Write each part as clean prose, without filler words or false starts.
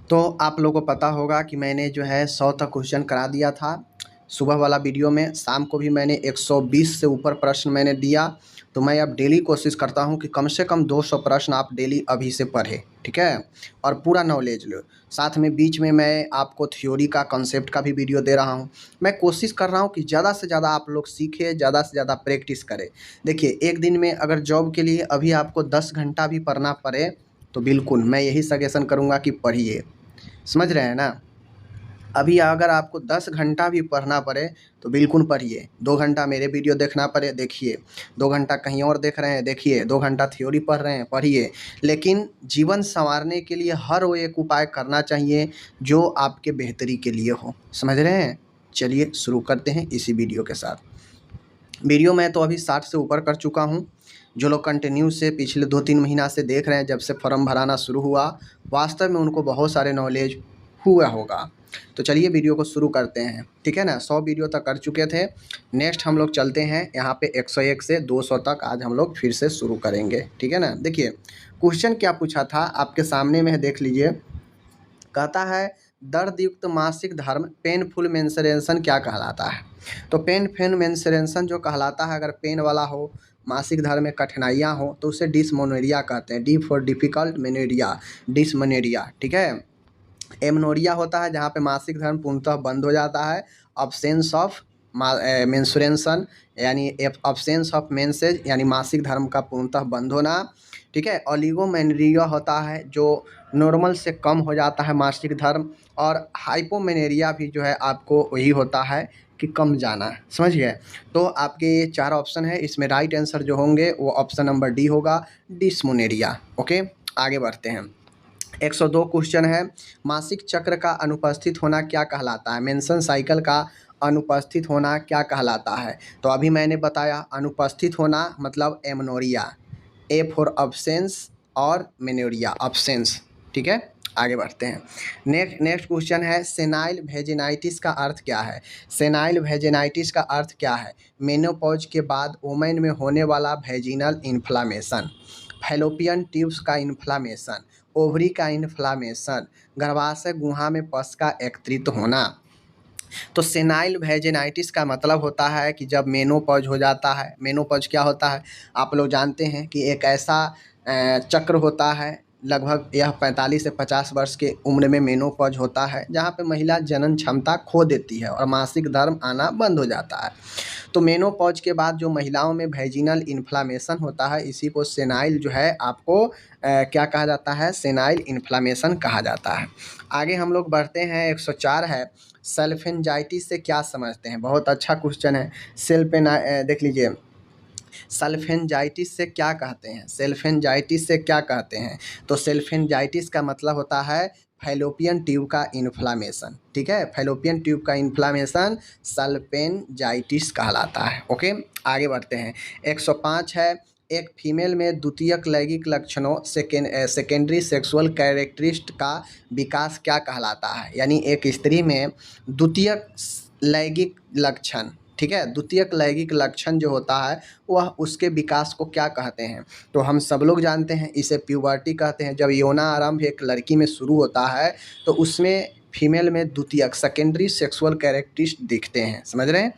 तो आप लोगों को पता होगा कि मैंने जो है 100 तक क्वेश्चन करा दिया था सुबह वाला वीडियो में। शाम को भी मैंने 120 से ऊपर प्रश्न मैंने दिया। तो मैं अब डेली कोशिश करता हूँ कि कम से कम 200 प्रश्न आप डेली अभी से पढ़ें, ठीक है, और पूरा नॉलेज लो। साथ में बीच में मैं आपको थ्योरी का कॉन्सेप्ट का भी वीडियो दे रहा हूँ। मैं कोशिश कर रहा हूँ कि ज़्यादा से ज़्यादा आप लोग सीखें, ज़्यादा से ज़्यादा प्रैक्टिस करें। देखिए, एक दिन में अगर जॉब के लिए अभी आपको 10 घंटा भी पढ़ना पड़े तो बिल्कुल मैं यही सजेशन करूँगा कि पढ़िए। समझ रहे हैं ना? अभी अगर आपको 10 घंटा भी पढ़ना पड़े तो बिल्कुल पढ़िए। 2 घंटा मेरे वीडियो देखना पड़े, देखिए। 2 घंटा कहीं और देख रहे हैं, देखिए। 2 घंटा थ्योरी पढ़ रहे हैं, पढ़िए। लेकिन जीवन सँवारने के लिए हर वो एक उपाय करना चाहिए जो आपके बेहतरी के लिए हो। समझ रहे हैं? चलिए शुरू करते हैं इसी वीडियो के साथ। वीडियो मैं तो अभी 60 से ऊपर कर चुका हूँ। जो लोग कंटिन्यू से पिछले 2-3 महीना से देख रहे हैं, जब से फॉर्म भराना शुरू हुआ, वास्तव में उनको बहुत सारे नॉलेज हुआ होगा। तो चलिए वीडियो को शुरू करते हैं, ठीक है ना? 100 वीडियो तक कर चुके थे। नेक्स्ट हम लोग चलते हैं यहाँ पे 101 से 200 तक आज हम लोग फिर से शुरू करेंगे, ठीक है ना? देखिए, क्वेश्चन क्या पूछा था आपके सामने में है, देख लीजिए। कहता है दर्दयुक्त मासिक धर्म पेनफुल मेंस्ट्रुएशन क्या कहलाता है? तो पेनफुल मेंस्ट्रुएशन जो कहलाता है, अगर पेन वाला हो, मासिक धर्म में कठिनाइयाँ हो, तो उसे डिस्मेनोरिया कहते हैं। डी फॉर डिफ़िकल्ट, मेनोरिया, डिस्मेनोरिया, ठीक है? एमनोरिया होता है जहाँ पे मासिक धर्म पूर्णतः बंद हो जाता है। अब्सेंस ऑफ मेंस्ट्रुएशन यानी अब्सेंस ऑफ मेंसेज यानी मासिक धर्म का पूर्णतः बंद होना, ठीक है। ओलिगोमेनोरिया होता है जो नॉर्मल से कम हो जाता है मासिक धर्म। और हाइपोमेनेरिया भी जो है आपको वही होता है कि कम जाना, समझ गए? तो आपके ये 4 ऑप्शन है, इसमें राइट आंसर जो होंगे वो ऑप्शन नंबर डी होगा, डिस्मेनोरिया। ओके, आगे बढ़ते हैं। 102 क्वेश्चन है, मासिक चक्र का अनुपस्थित होना क्या कहलाता है? मेंस्ट्रुअल साइकिल का अनुपस्थित होना क्या कहलाता है? तो अभी मैंने बताया अनुपस्थित होना मतलब एमनोरिया, ए फॉर अब्सेंस और मेनोरिया अब्सेंस, ठीक है। आगे बढ़ते हैं। नेक्स्ट क्वेश्चन है, सेनाइल वेजिनाइटिस का अर्थ क्या है? सेनाइल वेजिनाइटिस का अर्थ क्या है? मेनोपॉज के बाद वुमेन में होने वाला वेजिनल इन्फ्लामेशन, फैलोपियन ट्यूब्स का इन्फ्लामेशन, ओवरी का इन्फ्लामेशन, गर्भाशय गुहा में पस का एकत्रित होना। तो सेनाइल वेजिनाइटिस का मतलब होता है कि जब मेनोपॉज हो जाता है। मेनोपॉज क्या होता है? आप लोग जानते हैं कि एक ऐसा चक्र होता है, लगभग यह 45 से 50 वर्ष के उम्र में मेनोपॉज होता है, जहाँ पे महिला जनन क्षमता खो देती है और मासिक धर्म आना बंद हो जाता है। तो मेनोपॉज के बाद जो महिलाओं में वेजिनल इन्फ्लामेशन होता है, इसी को सेनाइल जो है आपको क्या कहा जाता है? सेनाइल इन्फ्लामेशन कहा जाता है। आगे हम लोग बढ़ते हैं। 104 है, सल्फेंजाइटिस से क्या समझते हैं? बहुत अच्छा क्वेश्चन है। देख लीजिए, सल्फेंजाइटिस से क्या कहते हैं? सल्फेंजाइटिस से क्या कहते हैं? तो सल्फेंजाइटिस का मतलब होता है फैलोपियन ट्यूब का इन्फ्लामेशन, ठीक है। फैलोपियन ट्यूब का इन्फ्लामेशन सल्फेंजाइटिस कहलाता है। ओके, आगे बढ़ते हैं। 105 है, एक फीमेल में द्वितीयक लैंगिक लक्षणों सेकेंडरी सेक्सुअल कैरेक्टरिस्ट का विकास क्या कहलाता है? यानी एक स्त्री में द्वितीयक लैंगिक लक्षण, ठीक है, द्वितीयक लैंगिक लक्षण जो होता है वह उसके विकास को क्या कहते हैं? तो हम सब लोग जानते हैं इसे प्यूबर्टी कहते हैं। जब यौना आरंभ एक लड़की में शुरू होता है तो उसमें फीमेल में द्वितीयक सेकेंडरी सेक्सुअल कैरेक्टरिस्ट दिखते हैं, समझ रहे हैं?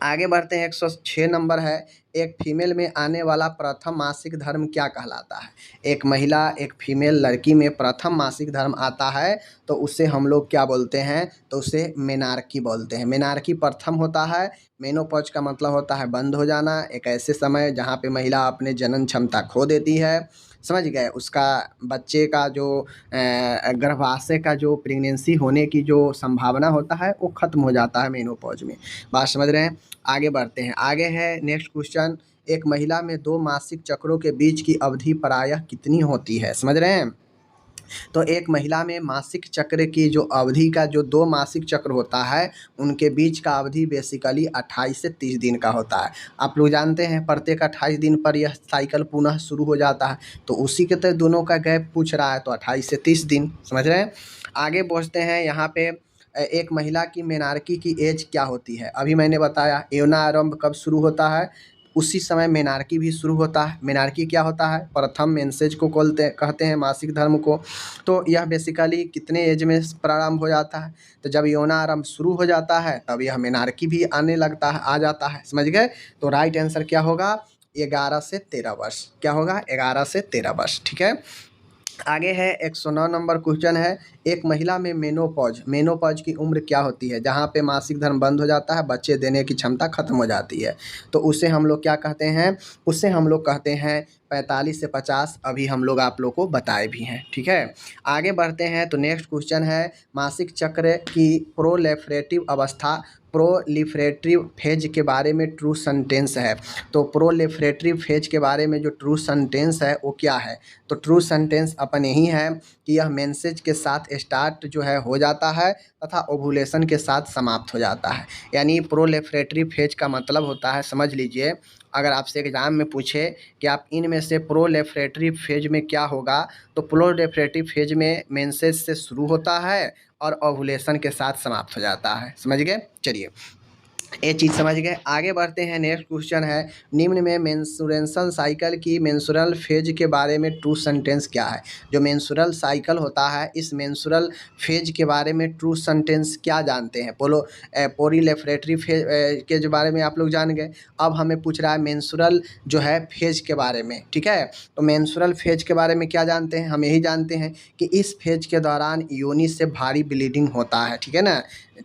आगे बढ़ते हैं। 106 नंबर है, एक फीमेल में आने वाला प्रथम मासिक धर्म क्या कहलाता है? एक महिला, एक फीमेल लड़की में प्रथम मासिक धर्म आता है तो उसे हम लोग क्या बोलते हैं? तो उसे मेनार्की बोलते हैं। मेनार्की प्रथम होता है। मेनोपॉज का मतलब होता है बंद हो जाना, एक ऐसे समय जहाँ पे महिला अपने जनन क्षमता खो देती है, समझ गए? उसका बच्चे का जो गर्भाशय का जो प्रेगनेंसी होने की जो संभावना होता है वो ख़त्म हो जाता है मेनोपॉज में। बात समझ रहे हैं? आगे बढ़ते हैं। आगे है नेक्स्ट क्वेश्चन, एक महिला में 2 मासिक चक्रों के बीच की अवधि प्रायः कितनी होती है? समझ रहे हैं? तो एक महिला में मासिक चक्र की जो अवधि का जो 2 मासिक चक्र होता है उनके बीच का अवधि बेसिकली 28 से 30 दिन का होता है। आप लोग जानते हैं प्रत्येक 28 दिन पर यह साइकिल पुनः शुरू हो जाता है, तो उसी के तहत दोनों का गैप पूछ रहा है, तो 28 से 30 दिन, समझ रहे हैं? आगे बढ़ते हैं। यहाँ पे एक महिला की मेनार्की की एज क्या होती है? अभी मैंने बताया यौना आरंभ कब शुरू होता है, उसी समय मेनार्की भी शुरू होता है। मेनार्की क्या होता है? प्रथम मेंसेज को कहते हैं मासिक धर्म को। तो यह बेसिकली कितने एज में प्रारंभ हो जाता है? तो जब यौनारंभ शुरू हो जाता है तब यह मेनार्की भी आने लगता है, आ जाता है। समझ गए? तो राइट आंसर क्या होगा? 11 से 13 वर्ष। क्या होगा? 11 से 13 वर्ष। ठीक है। आगे है 109 नंबर क्वेश्चन है, एक महिला में मेनोपॉज की उम्र क्या होती है? जहाँ पे मासिक धर्म बंद हो जाता है, बच्चे देने की क्षमता खत्म हो जाती है, तो उसे हम लोग क्या कहते हैं? उसे हम लोग कहते हैं 45 से 50। अभी हम लोग आप लोग को बताए भी हैं। ठीक है। आगे बढ़ते हैं। तो नेक्स्ट क्वेश्चन है, मासिक चक्र की प्रोलेफरेटिव अवस्था, प्रोलिफरेटिव फेज के बारे में ट्रू सेंटेंस है। तो प्रोलिफरेटिव फेज के बारे में जो ट्रू सेंटेंस है वो क्या है? तो ट्रू सेंटेंस अपन यही है कि यह मेंसेज के साथ स्टार्ट जो है हो जाता है तथा ओवुलेशन के साथ समाप्त हो जाता है। यानी प्रोलिफरेटिव फेज का मतलब होता है, समझ लीजिए, अगर आपसे एग्जाम में पूछे कि आप इनमें से प्रोलिफरेटिव फेज में क्या होगा, तो प्रोलिफरेटिव फेज में मेंसेज से शुरू होता है और ओवुलेशन के साथ समाप्त हो जाता है। समझ गए? चलिए, ये चीज़ समझ गए। आगे बढ़ते हैं। नेक्स्ट क्वेश्चन है, निम्न में मेंस्ट्रुएशन साइकिल की मेंस्ट्रुअल फेज के बारे में ट्रू सेंटेंस क्या है? जो मेंस्ट्रुअल साइकिल होता है, इस मेंस्ट्रुअल फेज के बारे में ट्रू सेंटेंस क्या जानते हैं? बोलो। प्रोलिफरेटिव फेज के जो बारे में आप लोग जान गए। अब हमें पूछ रहा है मेंस्ट्रुअल जो है फेज के बारे में। ठीक है। तो मेंस्ट्रुअल फेज के बारे में क्या जानते हैं? हम यही जानते हैं कि इस फेज के दौरान योनि से भारी ब्लीडिंग होता है। ठीक है ना?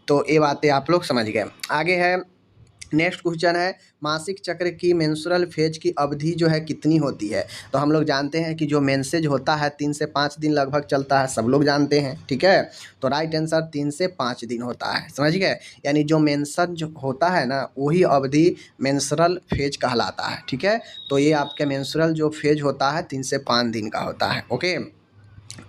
तो ये बातें आप लोग समझ गए। आगे है, नेक्स्ट क्वेश्चन है, मासिक चक्र की मेंस्ट्रुअल फेज की अवधि जो है कितनी होती है? तो हम लोग जानते हैं कि जो मेंसेज होता है 3 से 5 दिन लगभग चलता है, सब लोग जानते हैं। ठीक है। तो राइट आंसर 3 से 5 दिन होता है। समझ गए? यानी जो मेंसेज जो होता है ना, वही अवधि मेंस्ट्रुअल फेज कहलाता है। ठीक है। तो ये आपके मेंस्ट्रुअल जो फेज होता है 3 से 5 दिन का होता है। ओके।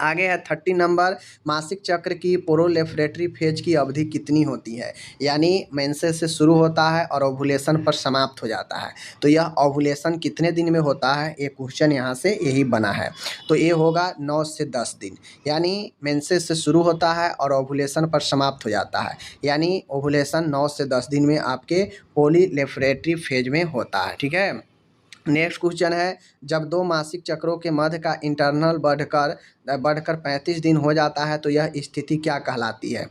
आगे है 30 नंबर, मासिक चक्र की प्रोलिफरेटिव फेज की अवधि कितनी होती है? यानी मेंसेस से शुरू होता है और ओवुलेशन पर समाप्त हो जाता है। तो यह ओवुलेशन कितने दिन में होता है? ये क्वेश्चन यहाँ से यही बना है। तो ये होगा 9 से 10 दिन। यानी मेंसेस से शुरू होता है और ओवुलेशन पर समाप्त हो जाता है। यानी ओवुलेशन 9 से 10 दिन में आपके प्रोलिफरेटिव फेज में होता है। ठीक है। नेक्स्ट क्वेश्चन है, जब दो मासिक चक्रों के मध्य का इंटरवल बढ़कर 35 दिन हो जाता है तो यह स्थिति क्या कहलाती है?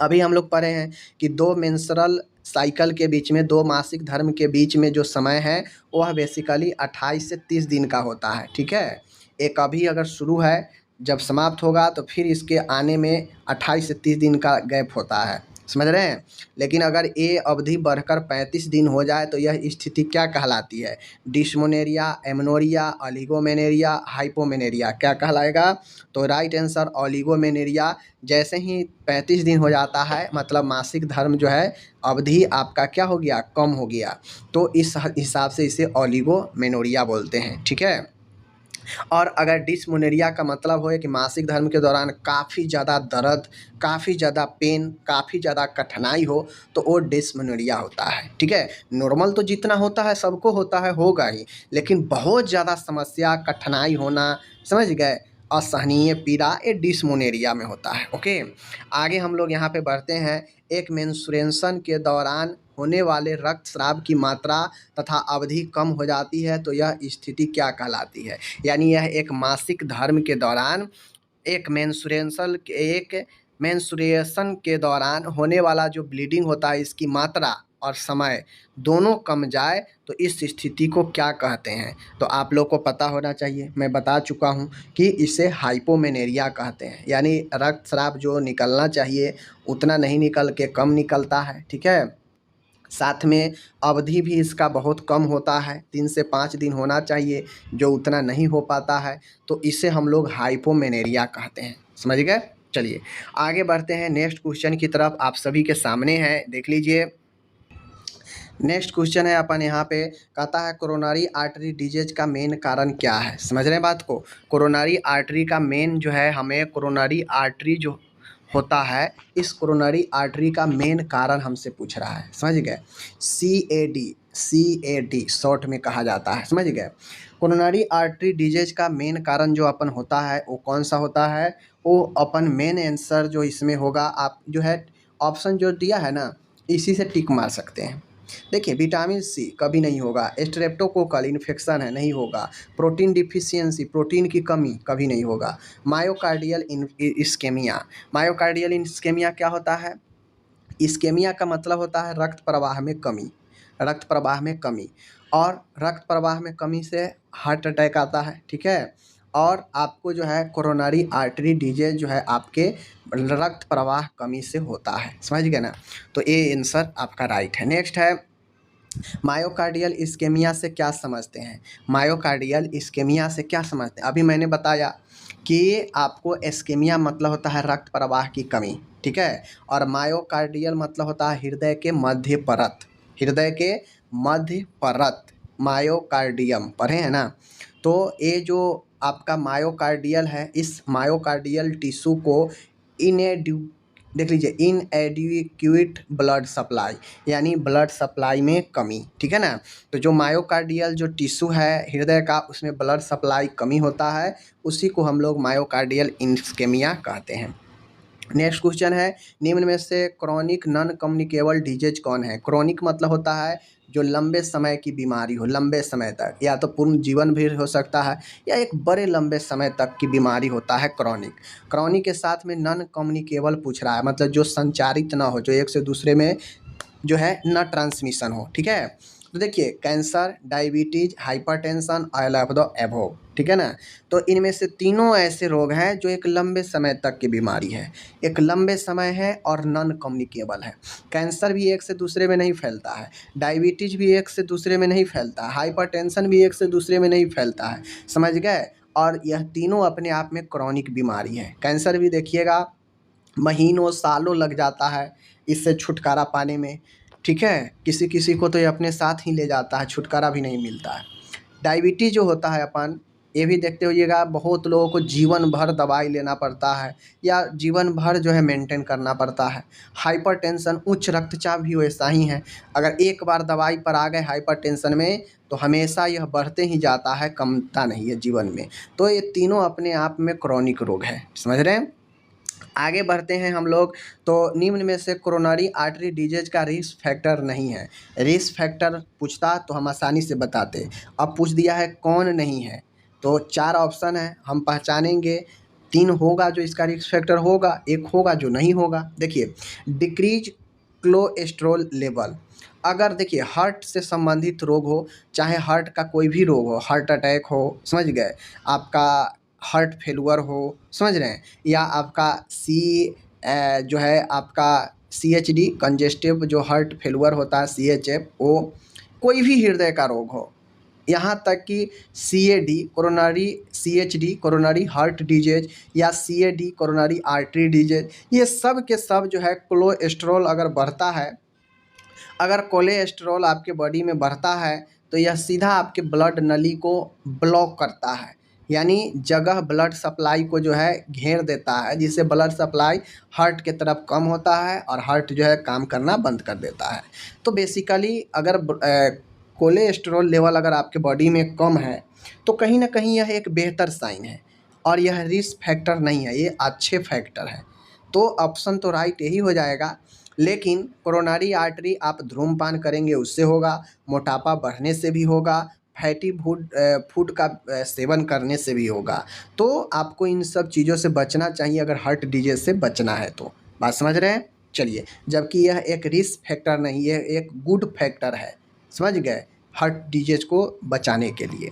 अभी हम लोग पढ़े हैं कि दो मेंस्ट्रुअल साइकिल के बीच में, दो मासिक धर्म के बीच में जो समय है वह बेसिकली 28 से 30 दिन का होता है। ठीक है। एक अभी अगर शुरू है, जब समाप्त होगा तो फिर इसके आने में 28 से 30 दिन का गैप होता है। समझ रहे हैं? लेकिन अगर ये अवधि बढ़कर 35 दिन हो जाए तो यह स्थिति क्या कहलाती है? डिस्मोनेरिया, एमनोरिया, ओलिगोमेनेरिया, हाइपोमेनेरिया। क्या कहलाएगा? तो राइट आंसर ओलिगोमेनेरिया। जैसे ही 35 दिन हो जाता है मतलब मासिक धर्म जो है अवधि आपका क्या हो गया? कम हो गया। तो इस हिसाब से इसे ओलिगोमेनोरिया बोलते हैं। ठीक है। और अगर डिस्मेनोरिया का मतलब हो कि मासिक धर्म के दौरान काफ़ी ज़्यादा दर्द, काफ़ी ज़्यादा पेन, काफ़ी ज़्यादा कठिनाई हो, तो वो डिस्मेनोरिया होता है। ठीक है। नॉर्मल तो जितना होता है सबको होता है, होगा ही, लेकिन बहुत ज़्यादा समस्या, कठिनाई होना, समझ गए, असहनीय पीड़ा, ये डिस्मेनोरिया में होता है। ओके। आगे हम लोग यहाँ पे बढ़ते हैं। एक मेंस्ट्रुएशन के दौरान होने वाले रक्तस्राव की मात्रा तथा अवधि कम हो जाती है तो यह स्थिति क्या कहलाती है? यानी यह एक मासिक धर्म के दौरान एक मेंस्ट्रुएशन के दौरान होने वाला जो ब्लीडिंग होता है, इसकी मात्रा और समय दोनों कम जाए तो इस स्थिति को क्या कहते हैं? तो आप लोग को पता होना चाहिए, मैं बता चुका हूँ कि इसे हाइपोमेनेरिया कहते हैं। यानी रक्तस्राव जो निकलना चाहिए उतना नहीं निकल के कम निकलता है। ठीक है। साथ में अवधि भी इसका बहुत कम होता है, 3 से 5 दिन होना चाहिए, जो उतना नहीं हो पाता है, तो इसे हम लोग हाइपोमेनेरिया कहते हैं। समझ गए? चलिए आगे बढ़ते हैं नेक्स्ट क्वेश्चन की तरफ, आप सभी के सामने है, देख लीजिए। नेक्स्ट क्वेश्चन है अपन यहाँ पे, कहता है कोरोनरी आर्टरी डिजीज का मेन कारण क्या है? समझ रहे हैं बात को? कोरोनरी आर्टरी का मेन जो है, हमें कोरोनरी आर्टरी जो होता है, इस कोरोनरी आर्टरी का मेन कारण हमसे पूछ रहा है। समझ गए? CAD शॉर्ट में कहा जाता है। समझ गए? कोरोनरी आर्टरी डिजीज का मेन कारण जो अपन होता है वो कौन सा होता है? वो अपन मेन आंसर जो इसमें होगा, आप जो है ऑप्शन जो दिया है ना, इसी से टिक मार सकते हैं। देखिए विटामिन सी कभी नहीं होगा, स्ट्रेप्टोकोकल इन्फेक्शन है नहीं होगा, प्रोटीन डिफिशियंसी प्रोटीन की कमी कभी नहीं होगा, मायोकार्डियल इस्केमिया, मायोकार्डियल इस्केमिया क्या होता है? इस्केमिया का मतलब होता है रक्त प्रवाह में कमी, रक्त प्रवाह में कमी, और रक्त प्रवाह में कमी से हार्ट अटैक आता है, ठीक है। और आपको जो है कोरोनरी आर्टरी डिजीज जो है आपके रक्त प्रवाह कमी से होता है, समझ गए ना। तो ये आंसर आपका राइट है। नेक्स्ट है मायोकार्डियल इस्केमिया से क्या समझते हैं? मायोकार्डियल इस्केमिया से क्या समझते हैं? अभी मैंने बताया कि आपको इस्केमिया मतलब होता है रक्त प्रवाह की कमी, ठीक है। और मायोकार्डियल मतलब होता है हृदय के मध्य परत, हृदय के मध्य परत, मायोकार्डियम पढ़े हैं ना। तो ये जो आपका मायोकार्डियल है, इस मायोकार्डियल टिश्यू को इनएड्यू देख लीजिए इनएडिक्वेट ब्लड सप्लाई, यानी ब्लड सप्लाई में कमी, ठीक है ना। तो जो मायोकार्डियल जो टिश्यू है हृदय का, उसमें ब्लड सप्लाई कमी होता है, उसी को हम लोग मायोकार्डियल इस्केमिया कहते हैं। नेक्स्ट क्वेश्चन है निम्न में से क्रॉनिक नॉन कम्युनिकेबल डिजीज कौन है? क्रॉनिक मतलब होता है जो लंबे समय की बीमारी हो, लंबे समय तक, या तो पूर्ण जीवन भी हो सकता है या एक बड़े लंबे समय तक की बीमारी होता है क्रॉनिक। क्रॉनिक के साथ में नॉन कम्युनिकेबल पूछ रहा है, मतलब जो संचारित ना हो, जो एक से दूसरे में जो है न ट्रांसमिशन हो, ठीक है। तो देखिए cancer, diabetes, hypertension, all of the above, ठीक है ना। तो इनमें से तीनों ऐसे रोग हैं जो एक लंबे समय तक की बीमारी है, एक लंबे समय है और नॉन कम्युनिकेबल है। कैंसर भी एक से दूसरे में नहीं फैलता है, डायबिटीज भी एक से दूसरे में नहीं फैलता है, हाइपरटेंशन भी एक से दूसरे में नहीं फैलता है, समझ गए। और यह तीनों अपने आप में क्रॉनिक बीमारी है। कैंसर भी देखिएगा महीनों सालों लग जाता है इससे छुटकारा पाने में, ठीक है। किसी किसी को तो ये अपने साथ ही ले जाता है, छुटकारा भी नहीं मिलता है। डायबिटीज जो होता है अपन, ये भी देखते होइएगा बहुत लोगों को जीवन भर दवाई लेना पड़ता है या जीवन भर जो है मेंटेन करना पड़ता है। हाइपरटेंशन, उच्च रक्तचाप भी वैसा ही है। अगर एक बार दवाई पर आ गए हाइपरटेंशन में तो हमेशा यह बढ़ते ही जाता है, कमता नहीं है जीवन में। तो ये तीनों अपने आप में क्रॉनिक रोग है, समझ रहे हैं। आगे बढ़ते हैं हम लोग। तो निम्न में से कोरोनरी आर्टरी डिजीज का रिस्क फैक्टर नहीं है। रिस्क फैक्टर पूछता तो हम आसानी से बताते, अब पूछ दिया है कौन नहीं है। तो 4 ऑप्शन है, हम पहचानेंगे। 3 होगा जो इसका रिस्क फैक्टर होगा, 1 होगा जो नहीं होगा। देखिए डिक्रीज कोलेस्ट्रॉल लेवल, अगर देखिए हार्ट से संबंधित रोग हो, चाहे हार्ट का कोई भी रोग हो, हार्ट अटैक हो, समझ गए, आपका हार्ट फेलुअर हो, समझ रहे हैं, या आपका जो है आपका CHD कंजेस्टिव जो हार्ट फेलुअर होता है, CHF, वो कोई भी हृदय का रोग हो, यहाँ तक कि CAD coronary, CHD coronary heart disease, या CAD कोरोनरी आर्टरी डिजीज, ये सब के सब जो है कोलेस्ट्रॉल अगर बढ़ता है, अगर कोलेस्ट्रॉल आपके बॉडी में बढ़ता है तो यह सीधा आपके ब्लड नली को ब्लॉक करता है, यानी जगह ब्लड सप्लाई को जो है घेर देता है, जिससे ब्लड सप्लाई हार्ट के तरफ कम होता है और हार्ट जो है काम करना बंद कर देता है। तो बेसिकली अगर कोलेस्ट्रॉल लेवल अगर आपके बॉडी में कम है तो कहीं ना कहीं यह एक बेहतर साइन है, और यह रिस्क फैक्टर नहीं है, ये अच्छे फैक्टर है। तो ऑप्शन तो राइट यही हो जाएगा। लेकिन कोरोनरी आर्टरी आप धूम्रपान करेंगे उससे होगा, मोटापा बढ़ने से भी होगा, फैटी फूड का सेवन करने से भी होगा। तो आपको इन सब चीज़ों से बचना चाहिए अगर हार्ट डिजीज से बचना है तो। बात समझ रहे हैं? चलिए, जबकि यह एक रिस्क फैक्टर नहीं, यह एक गुड फैक्टर है, समझ गए, हार्ट डिजीज को बचाने के लिए।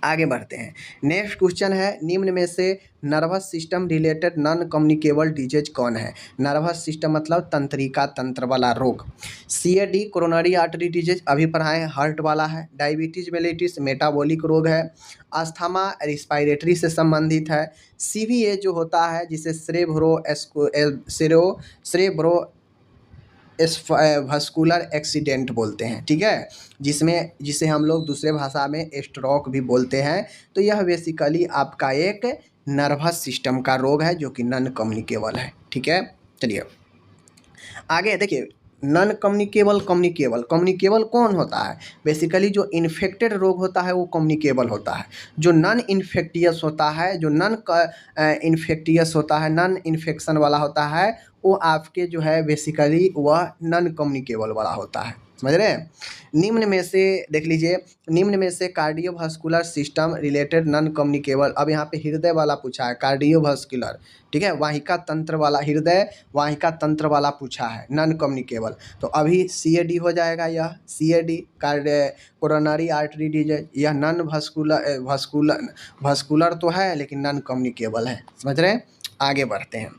आगे बढ़ते हैं। नेक्स्ट क्वेश्चन है निम्न में से nervous system related non communicable disease कौन है? नर्वस सिस्टम मतलब तंत्रिका तंत्र वाला रोग। CAD कोरोनरी आर्टरी डिजीज अभी पढ़ाए, हार्ट वाला है। डायबिटीज मेलिटिस मेटाबॉलिक रोग है। अस्थमा रिस्पायरेटरी से संबंधित है। CVA जो होता है जिसे सेरेब्रो वस्कुलर एक्सीडेंट बोलते हैं, ठीक है, जिसे हम लोग दूसरे भाषा में स्ट्रोक भी बोलते हैं। तो यह बेसिकली आपका एक नर्वस सिस्टम का रोग है जो कि नॉन कम्युनिकेबल है, ठीक है। चलिए आगे देखिए, नॉन कम्युनिकेबल कम्युनिकेबल कम्युनिकेबल कौन होता है? बेसिकली जो इन्फेक्टेड रोग होता है वो कम्युनिकेबल होता है। जो नॉन इन्फेक्टियस होता है, जो नॉन इन्फेक्टियस होता है, नॉन इन्फेक्शन वाला होता है, वो आपके जो है बेसिकली वह नॉन कम्युनिकेबल वाला होता है, समझ रहे हैं। निम्न में से देख लीजिए, निम्न में से cardiovascular system related non communicable, अब यहाँ पे हृदय वाला पूछा है, कार्डियोवास्कुलर, ठीक है, वाहिका तंत्र वाला, हृदय वाहिका तंत्र वाला पूछा है, नॉन कम्युनिकेबल। तो अभी CAD हो जाएगा, यह CAD कोरोनरी आर्टरी डिजीज, यह नॉन भस्कुलर तो है लेकिन नॉन कम्युनिकेबल है। समझ रहे हैं। आगे बढ़ते हैं।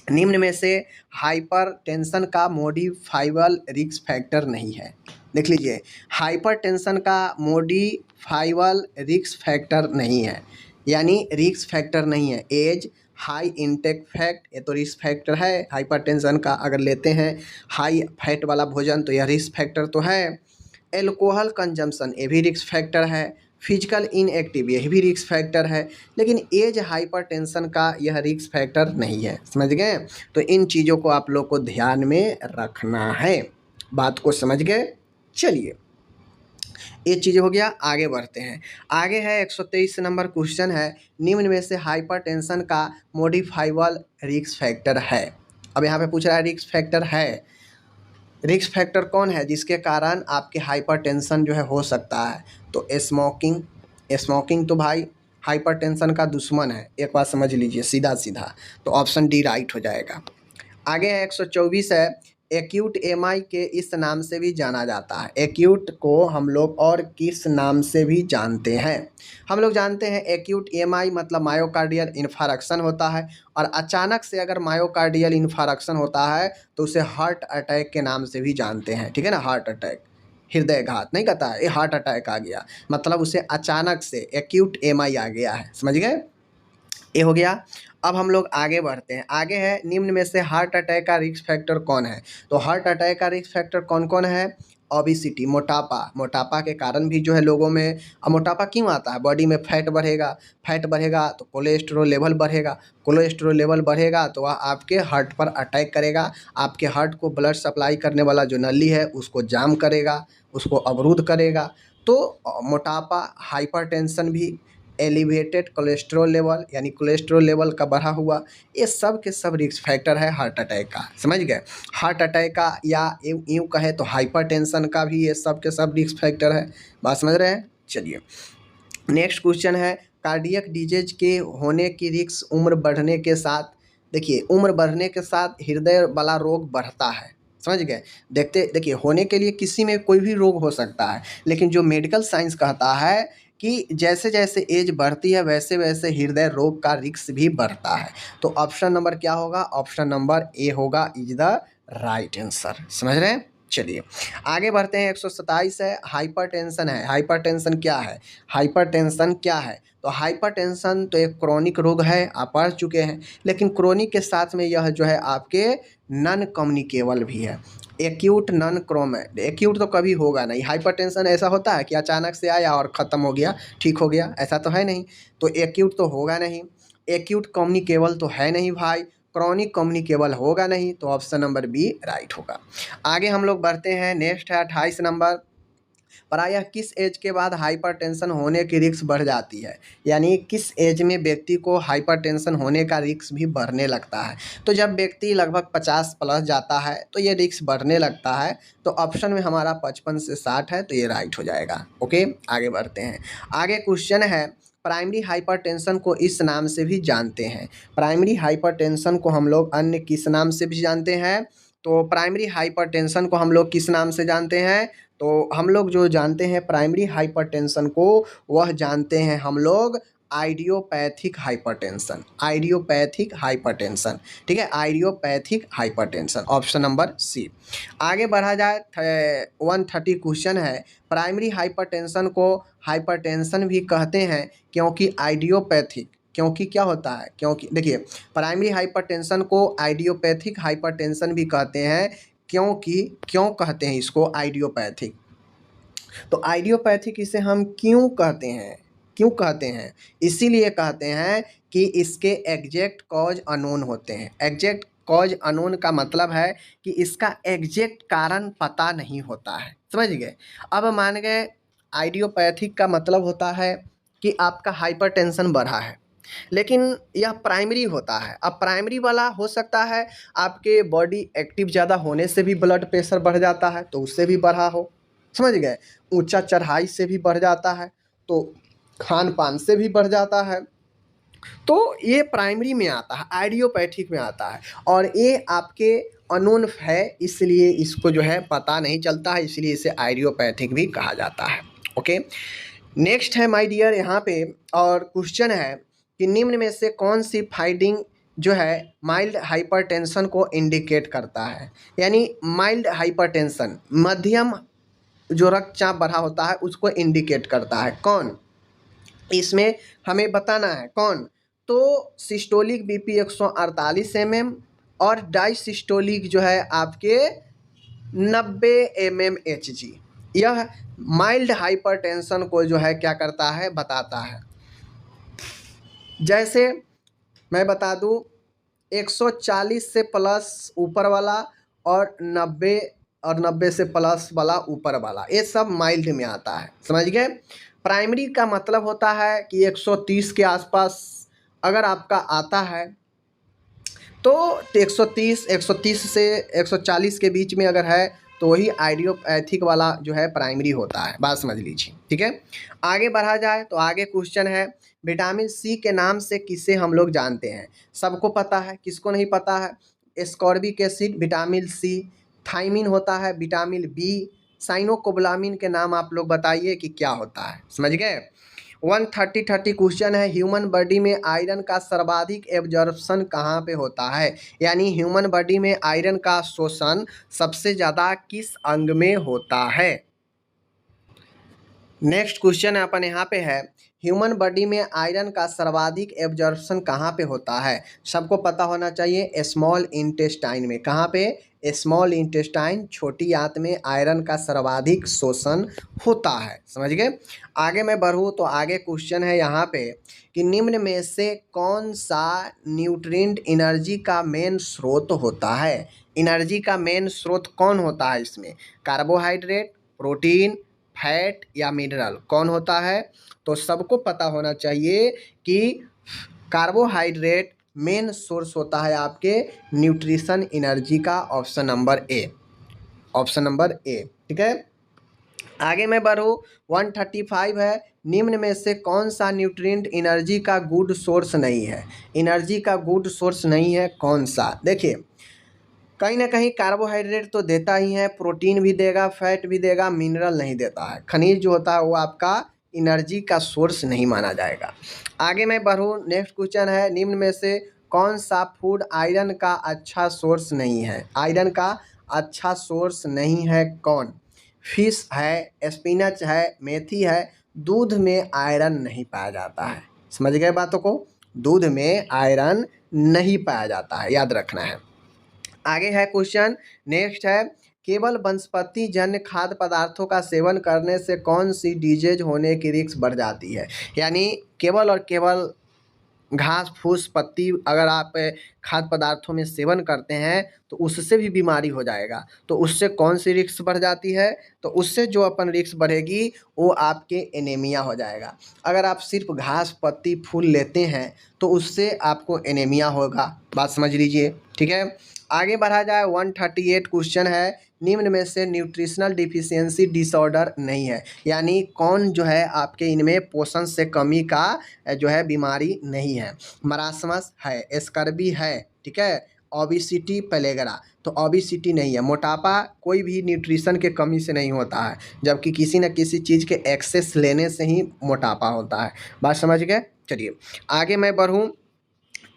निम्न में से हाइपरटेंशन का मॉडिफाइबल रिस्क फैक्टर नहीं है। देख लीजिए, हाइपरटेंशन का मॉडिफाइबल रिस्क फैक्टर नहीं है, यानी रिस्क फैक्टर नहीं है। एज, हाई इंटेक फैक्ट, ये तो रिस्क फैक्टर है हाइपरटेंशन का। अगर लेते हैं हाई फैट वाला भोजन तो यह रिस्क फैक्टर तो है। एल्कोहल कंजम्पशन, ये भी रिस्क फैक्टर है। फिजिकल इनएक्टिव, यह भी रिस्क फैक्टर है। लेकिन एज हाइपरटेंशन का यह रिस्क फैक्टर नहीं है। समझ गए। तो इन चीज़ों को आप लोग को ध्यान में रखना है। बात को समझ गए। चलिए, ये चीज़ हो गया। आगे बढ़ते हैं। आगे है 123 नंबर क्वेश्चन है, निम्न में से हाइपरटेंशन का मॉडिफाइबल रिस्क फैक्टर है। अब यहाँ पे पूछ रहा है रिस्क फैक्टर है, रिस्क फैक्टर कौन है जिसके कारण आपके हाइपरटेंशन जो है हो सकता है। तो स्मोकिंग, स्मोकिंग तो भाई हाइपरटेंशन का दुश्मन है, एक बात समझ लीजिए सीधा सीधा। तो ऑप्शन डी राइट हो जाएगा। आगे है 124 है, एक्यूट एमआई के इस नाम से भी जाना जाता है। एक्यूट को हम लोग और किस नाम से भी जानते हैं। हम लोग जानते हैं एक्यूट एमआई मतलब मायोकार्डियल इन्फारक्शन होता है, और अचानक से अगर मायोकार्डियल इन्फारक्शन होता है तो उसे हार्ट अटैक के नाम से भी जानते हैं। ठीक है ना, हार्ट अटैक, हृदयघात नहीं कहता है, ये हार्ट अटैक आ गया मतलब उसे अचानक से एक्यूट एमआई आ गया है। समझ गए। ये हो गया। अब हम लोग आगे बढ़ते हैं। आगे है, निम्न में से हार्ट अटैक का रिस्क फैक्टर कौन है। तो हार्ट अटैक का रिस्क फैक्टर कौन कौन है। ओबिसिटी, मोटापा, मोटापा के कारण भी जो है लोगों में, अब मोटापा क्यों आता है, बॉडी में फैट बढ़ेगा, फैट बढ़ेगा तो कोलेस्ट्रॉल लेवल बढ़ेगा, कोलेस्ट्रॉल लेवल बढ़ेगा तो वह आपके हार्ट पर अटैक करेगा, आपके हार्ट को ब्लड सप्लाई करने वाला जो नली है उसको जाम करेगा, उसको अवरुद्ध करेगा। तो मोटापा, हाइपरटेंशन भी, एलिवेटेड कोलेस्ट्रॉल लेवल यानी कोलेस्ट्रॉल लेवल का बढ़ा हुआ, ये सब के सब रिस्क फैक्टर है हार्ट अटैक का। समझ गए। हार्ट अटैक का या यूँ कहे तो हाइपरटेंशन का भी ये सब के सब रिस्क फैक्टर है। बात समझ रहे हैं। चलिए, नेक्स्ट क्वेश्चन है, कार्डियक डिजीज के होने की रिस्क उम्र बढ़ने के साथ, देखिए उम्र बढ़ने के साथ हृदय वाला रोग बढ़ता है। समझ गए। देखिए होने के लिए किसी में कोई भी रोग हो सकता है, लेकिन जो मेडिकल साइंस कहता है कि जैसे जैसे एज बढ़ती है वैसे वैसे हृदय रोग का रिस्क भी बढ़ता है। तो ऑप्शन नंबर क्या होगा, ऑप्शन नंबर ए होगा, इज द राइट आंसर। समझ रहे हैं। चलिए आगे बढ़ते हैं। 127 है, हाइपरटेंशन है। हाइपरटेंशन क्या है, हाइपरटेंशन क्या है। तो हाइपरटेंशन तो एक क्रोनिक रोग है, आप पढ़ चुके हैं, लेकिन क्रोनिक के साथ में यह जो है आपके नॉन कम्युनिकेबल भी है। एक्यूट नॉन क्रोमेट, एक्यूट तो कभी होगा नहीं। हाइपरटेंशन ऐसा होता है कि अचानक से आया और ख़त्म हो गया, ठीक हो गया, ऐसा तो है नहीं। तो एक्यूट तो होगा नहीं, एक्यूट कम्युनिकेबल तो है नहीं भाई, क्रॉनिक कम्युनिकेबल होगा नहीं। तो ऑप्शन नंबर बी राइट होगा। आगे हम लोग बढ़ते हैं। नेक्स्ट है 28 नंबर, प्रायः किस एज के बाद हाइपरटेंशन होने की रिस्क बढ़ जाती है, यानी किस एज में व्यक्ति को हाइपरटेंशन होने का रिस्क भी बढ़ने लगता है। तो जब व्यक्ति लगभग 50 प्लस जाता है तो ये रिस्क बढ़ने लगता है। तो ऑप्शन में हमारा 55 से 60 है, तो ये राइट हो जाएगा। ओके, आगे बढ़ते हैं। आगे क्वेश्चन है, प्राइमरी हाइपरटेंशन को इस नाम से भी जानते हैं। प्राइमरी हाइपरटेंशन को हम लोग अन्य किस नाम से भी जानते हैं। तो प्राइमरी हाइपरटेंशन को हम लोग किस नाम से जानते हैं। तो हम लोग जो जानते हैं प्राइमरी हाइपरटेंशन को, वह जानते हैं हम लोग आइडियोपैथिक हाइपरटेंशन, आइडियोपैथिक हाइपरटेंशन। ठीक है, idiopathic hypertension, option number C. आगे बढ़ा जाए। 130 क्वेश्चन है, प्राइमरी हाइपरटेंशन को हाइपरटेंशन भी कहते हैं क्योंकि आइडियोपैथिक, क्योंकि क्या होता है, क्योंकि देखिए प्राइमरी हाइपरटेंशन को आइडियोपैथिक हाइपरटेंशन भी कहते हैं क्योंकि, क्यों कहते हैं इसको आइडियोपैथिक। तो आइडियोपैथिक इसे हम क्यों कहते हैं, क्यों कहते हैं, इसीलिए कहते हैं कि इसके एग्जैक्ट कॉज अननोन होते हैं। एग्जैक्ट कॉज अननोन का मतलब है कि इसका एग्जैक्ट कारण पता नहीं होता है। समझ गए। अब मान गए आइडियोपैथिक का मतलब होता है कि आपका हाइपरटेंशन बढ़ा है, लेकिन यह प्राइमरी होता है। अब प्राइमरी वाला हो सकता है आपके बॉडी एक्टिव ज़्यादा होने से भी ब्लड प्रेशर बढ़ जाता है, तो उससे भी बढ़ा हो, समझ गए। ऊंचा चढ़ाई से भी बढ़ जाता है, तो खान पान से भी बढ़ जाता है। तो ये प्राइमरी में आता है, आइडियोपैथिक में आता है, और ये आपके अनोन है, इसलिए इसको जो है पता नहीं चलता है, इसलिए इसे आइडियोपैथिक भी कहा जाता है। ओके, नेक्स्ट है माय डियर यहाँ पे, और क्वेश्चन है कि निम्न में से कौन सी फाइंडिंग जो है माइल्ड हाइपरटेंशन को इंडिकेट करता है। यानी माइल्ड हाइपरटेंशन, मध्यम जो रक्तचाप बढ़ा होता है उसको इंडिकेट करता है। कौन, इसमें हमें बताना है कौन। तो सिस्टोलिक बीपी 148 mm और डायसिस्टोलिक जो है आपके 90 mmHg, यह माइल्ड हाइपरटेंशन को जो है क्या करता है, बताता है। जैसे मैं बता दूं, 140 से प्लस ऊपर वाला और 90 से प्लस वाला ऊपर वाला, ये सब माइल्ड में आता है, समझ गए। प्राइमरी का मतलब होता है कि 130 के आसपास अगर आपका आता है तो 130 से 140 के बीच में अगर है तो वही आइडियोपैथिक वाला जो है प्राइमरी होता है, बात समझ लीजिए, ठीक है। आगे बढ़ा जाए तो आगे क्वेश्चन है, विटामिन सी के नाम से किसे हम लोग जानते हैं। सबको पता है, किसको नहीं पता है। Ascorbic acid vitamin C, thiamine होता है विटामिन बी, साइनोकोबालामिन के नाम आप लोग बताइए कि क्या होता है, समझ गए। 130 क्वेश्चन है, ह्यूमन बॉडी में आयरन का सर्वाधिक एब्जॉर्प्शन कहाँ पे होता है। यानी ह्यूमन बॉडी में आयरन का शोषण सबसे ज़्यादा किस अंग में होता है। नेक्स्ट क्वेश्चन अपन यहाँ पे है, ह्यूमन बॉडी में आयरन का सर्वाधिक एब्जॉर्प्शन कहाँ पे होता है। सबको पता होना चाहिए, स्मॉल इंटेस्टाइन में। कहाँ पे, स्मॉल इंटेस्टाइन, छोटी आंत में आयरन का सर्वाधिक शोषण होता है, समझ गए। आगे मैं बढ़ूँ तो आगे क्वेश्चन है यहाँ पे कि निम्न में से कौन सा न्यूट्रिएंट एनर्जी का मेन स्रोत होता है। एनर्जी का मेन स्रोत कौन होता है इसमें, कार्बोहाइड्रेट, प्रोटीन, फैट या मिनरल, कौन होता है। तो सबको पता होना चाहिए कि कार्बोहाइड्रेट मेन सोर्स होता है आपके न्यूट्रिशन एनर्जी का, option number A, option number A, ठीक है। आगे मैं बढ़ूँ, 135 है, निम्न में से कौन सा न्यूट्रिएंट एनर्जी का गुड सोर्स नहीं है। एनर्जी का गुड सोर्स नहीं है कौन सा, देखिए कहीं ना कहीं कार्बोहाइड्रेट तो देता ही है, प्रोटीन भी देगा, फैट भी देगा, मिनरल नहीं देता है। खनिज जो होता है वो आपका एनर्जी का सोर्स नहीं माना जाएगा। आगे मैं बढ़ूँ, नेक्स्ट क्वेश्चन है, निम्न में से कौन सा फूड आयरन का अच्छा सोर्स नहीं है। आयरन का अच्छा सोर्स नहीं है कौन, फिश है, स्पिनच है, मेथी है। दूध में आयरन नहीं पाया जाता है, समझ गए बातों को, दूध में आयरन नहीं पाया जाता है, याद रखना है। आगे है क्वेश्चन, नेक्स्ट है, केवल वनस्पति जन्य खाद्य पदार्थों का सेवन करने से कौन सी डिजीज होने की रिस्क बढ़ जाती है। यानी केवल और केवल घास फूस पत्ती अगर आप खाद्य पदार्थों में सेवन करते हैं तो उससे भी बीमारी हो जाएगा। तो उससे कौन सी रिस्क बढ़ जाती है, तो उससे जो अपन रिस्क बढ़ेगी वो आपके एनीमिया हो जाएगा। अगर आप सिर्फ घास पत्ती फूल लेते हैं तो उससे आपको एनीमिया होगा, बात समझ लीजिए, ठीक है। आगे बढ़ा जाए, 138 क्वेश्चन है, निम्न में से न्यूट्रिशनल डिफिशियंसी डिसऑर्डर नहीं है। यानी कौन जो है आपके इनमें पोषण से कमी का जो है बीमारी नहीं है। मरासमस है, स्कर्बी है, ठीक है, ओबिसिटी पेलेगरा, तो ओबिसिटी नहीं है। मोटापा कोई भी न्यूट्रिशन के कमी से नहीं होता है, जबकि किसी न किसी चीज़ के एक्सेस लेने से ही मोटापा होता है, बात समझ गए। चलिए आगे मैं बढ़ूँ,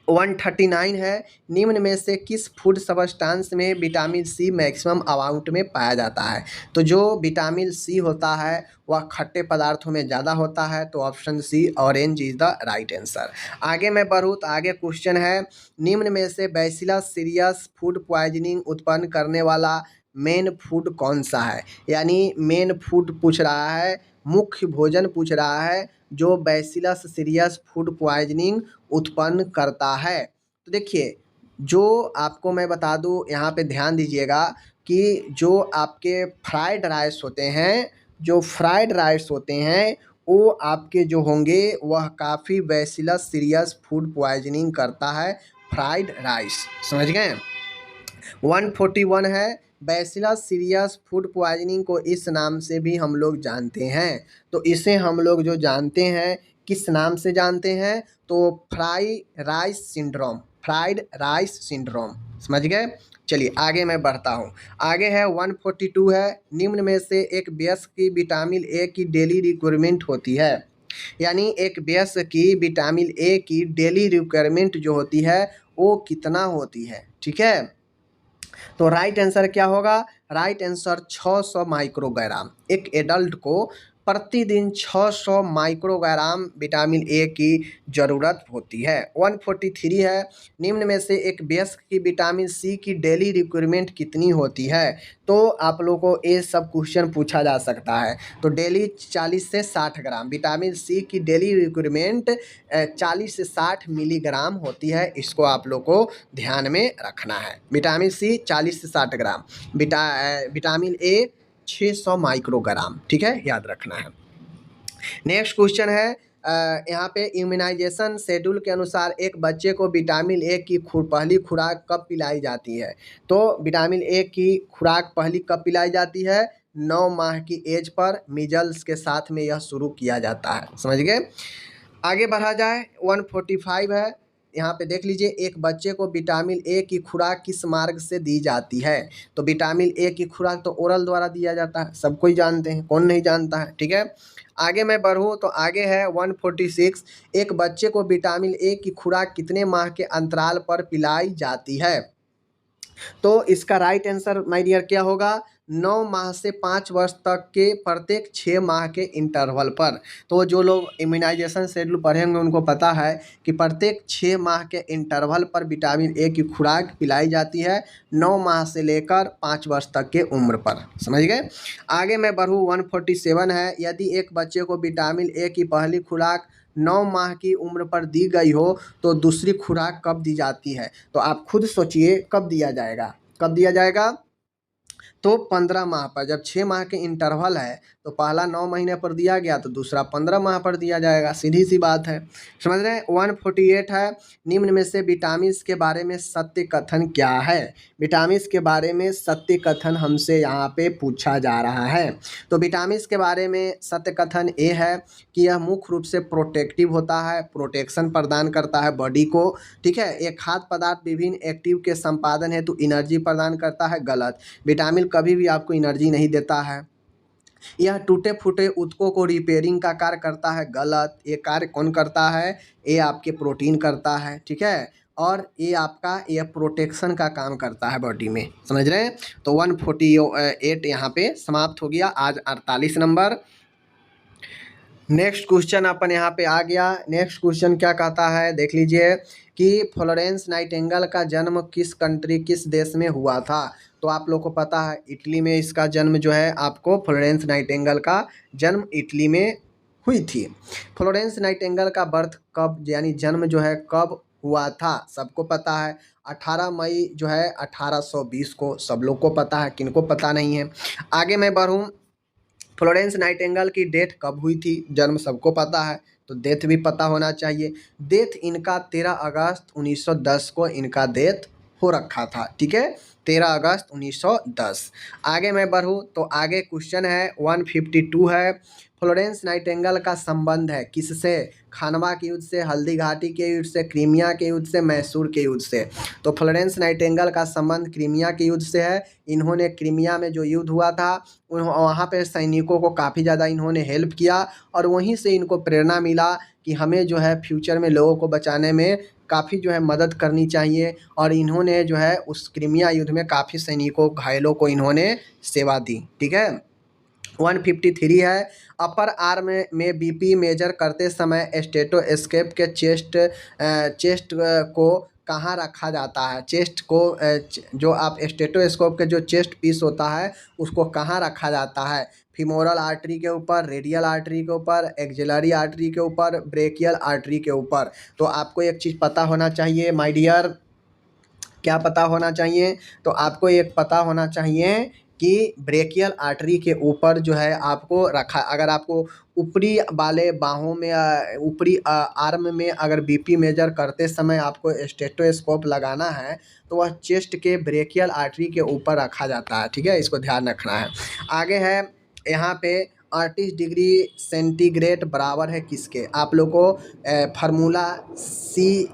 139 है, निम्न में से किस फूड सब्सटेंस में विटामिन सी मैक्सिमम अमाउंट में पाया जाता है। तो जो विटामिन सी होता है वह खट्टे पदार्थों में ज़्यादा होता है, तो option C orange is the right answer. आगे मैं बढ़ूँ तो आगे क्वेश्चन है, निम्न में से बैसिलस सीरियस फूड पॉइजनिंग उत्पन्न करने वाला मेन फूड कौन सा है। यानी मेन फूड पूछ रहा है, मुख्य भोजन पूछ रहा है जो बैसिलस सीरियस फूड पॉइजनिंग उत्पन्न करता है। तो देखिए जो आपको मैं बता दूं, यहाँ पे ध्यान दीजिएगा कि जो आपके फ्राइड राइस होते हैं, जो फ्राइड राइस होते हैं वो आपके जो होंगे वह काफ़ी बैसिलस सीरियस फूड पॉइजनिंग करता है फ्राइड राइस। समझ गए। 141 है, बैसिलस सीरियस फूड पॉइजनिंग को इस नाम से भी हम लोग जानते हैं। तो इसे हम लोग जो जानते हैं किस नाम से जानते हैं, तो फ्राइड राइस सिंड्रोम। समझ गए। चलिए आगे मैं बढ़ता हूँ। आगे है 142 है, निम्न में से एक वयस्क की विटामिन ए की डेली रिक्वायरमेंट होती है। यानी एक वयस्क की विटामिन ए की डेली रिक्वायरमेंट जो होती है वो कितना होती है। ठीक है, तो राइट आंसर क्या होगा, राइट आंसर 600 माइक्रोग्राम। एक एडल्ट को प्रतिदिन 600 माइक्रोग्राम विटामिन ए की ज़रूरत होती है। 143 है, निम्न में से एक वयस्क की विटामिन सी की डेली रिक्वायरमेंट कितनी होती है। तो आप लोगों को ये सब क्वेश्चन पूछा जा सकता है। तो डेली 40 से 60 ग्राम विटामिन सी की डेली रिक्वायरमेंट 40 से 60 मिलीग्राम होती है। इसको आप लोग को ध्यान में रखना है। विटामिन सी 40 से 60 ग्राम, विटामिन ए 600 माइक्रोग्राम। ठीक है, याद रखना है। नेक्स्ट क्वेश्चन है, यहाँ पे इम्यूनाइजेशन शेड्यूल के अनुसार एक बच्चे को विटामिन ए की पहली खुराक कब पिलाई जाती है। तो विटामिन ए की खुराक पहली कब पिलाई जाती है, 9 माह की एज पर मीजल्स के साथ में यह शुरू किया जाता है। समझ गए। आगे बढ़ा जाए, 145 है, यहाँ पे देख लीजिए, एक बच्चे को विटामिन ए की खुराक किस मार्ग से दी जाती है। तो विटामिन ए की खुराक तो ओरल द्वारा दिया जाता है, सब कोई जानते हैं, कौन नहीं जानता है। ठीक है, आगे मैं बढ़ूँ तो आगे है 146, एक बच्चे को विटामिन ए की खुराक कितने माह के अंतराल पर पिलाई जाती है। तो इसका राइट आंसर माय डियर क्या होगा, 9 माह से 5 वर्ष तक के प्रत्येक 6 माह के इंटरवल पर। तो जो लोग इम्यूनाइजेशन शेड्यूल पढ़े होंगे उनको पता है कि प्रत्येक 6 माह के इंटरवल पर विटामिन ए की खुराक पिलाई जाती है, 9 माह से लेकर 5 वर्ष तक के उम्र पर। समझ गए। आगे मैं बढ़ूँ, 147 है, यदि एक बच्चे को विटामिन ए की पहली खुराक 9 माह की उम्र पर दी गई हो तो दूसरी खुराक कब दी जाती है। तो आप खुद सोचिए कब दिया जाएगा, कब दिया जाएगा। तो 15 माह पर, जब 6 माह के इंटरवल है तो पहला 9 महीने पर दिया गया तो दूसरा 15 माह पर दिया जाएगा, सीधी सी बात है। समझ रहे हैं। 148 है, निम्न में से विटामिन के बारे में सत्य कथन क्या है। विटामिन के बारे में सत्य कथन हमसे यहाँ पे पूछा जा रहा है। तो विटामिन के बारे में सत्य कथन ये है कि यह मुख्य रूप से प्रोटेक्टिव होता है, प्रोटेक्शन प्रदान करता है बॉडी को। ठीक है, एक खाद्य पदार्थ विभिन्न एक्टिव के संपादन हेतु एनर्जी प्रदान करता है, गलत। विटामिन कभी भी आपको एनर्जी नहीं देता है। यह टूटे फूटे ऊतकों को रिपेयरिंग का कार्य करता है, गलत। ये कार्य कौन करता है, ये आपके प्रोटीन करता है। ठीक है, और ये आपका ये प्रोटेक्शन का काम करता है बॉडी में। समझ रहे हैं। तो 148 यहाँ पे समाप्त हो गया। आज 48 नंबर। नेक्स्ट क्वेश्चन अपन यहाँ पे आ गया। नेक्स्ट क्वेश्चन क्या कहता है, देख लीजिए कि फ्लोरेंस नाइटिंगेल का जन्म किस देश में हुआ था। तो आप लोग को पता है इटली में इसका जन्म जो है, आपको फ्लोरेंस नाइटिंगेल का जन्म इटली में हुई थी। फ्लोरेंस नाइटिंगेल का बर्थ कब, यानी जन्म जो है कब हुआ था, सबको पता है। 18 मई जो है 1820 को, सब लोग को पता है, किनको पता नहीं है। आगे मैं बढ़ूँ, फ्लोरेंस नाइटिंगेल की डेथ कब हुई थी, जन्म सबको पता है तो डेथ भी पता होना चाहिए। डेथ इनका 13 अगस्त 1910 को इनका डेथ हो रखा था। ठीक है, 13 अगस्त 1910। आगे मैं बढ़ूँ तो आगे क्वेश्चन है 152 है, फ्लोरेंस नाइटिंगेल का संबंध है किससे, खानवा के युद्ध से, हल्दी घाटी के युद्ध से, क्रीमिया के युद्ध से, मैसूर के युद्ध से। तो फ्लोरेंस नाइटिंगेल का संबंध क्रीमिया के युद्ध से है। इन्होंने क्रीमिया में जो युद्ध हुआ था वहाँ पे सैनिकों को काफ़ी ज़्यादा इन्होंने हेल्प किया और वहीं से इनको प्रेरणा मिला कि हमें जो है फ्यूचर में लोगों को बचाने में काफ़ी जो है मदद करनी चाहिए। और इन्होंने जो है उस क्रीमिया युद्ध में काफ़ी सैनिकों, घायलों को इन्होंने सेवा दी। ठीक है। 153 है, अपर आर्म में बीपी मेजर करते समय स्टेटोस्कोप के चेस्ट को कहाँ रखा जाता है। चेस्ट को जो आप स्टेटोस्कोप के जो चेस्ट पीस होता है उसको कहाँ रखा जाता है, फीमोरल आर्टरी के ऊपर, रेडियल आर्टरी के ऊपर, एक्सिलरी आर्टरी के ऊपर, ब्रेकियल आर्टरी के ऊपर। तो आपको एक चीज़ पता होना चाहिए माय डियर, क्या पता होना चाहिए, तो आपको एक पता होना चाहिए कि ब्रेकियल आर्टरी के ऊपर जो है आपको रखा, अगर आपको ऊपरी वाले बाहों में ऊपरी आर्म में अगर बीपी मेजर करते समय आपको स्टेथोस्कोप लगाना है तो वह चेस्ट के ब्रेकियल आर्टरी के ऊपर रखा जाता है। ठीक है, इसको ध्यान रखना है। आगे है यहाँ पे 38 डिग्री सेंटीग्रेड बराबर है किसके, आप लोग को फार्मूला सी,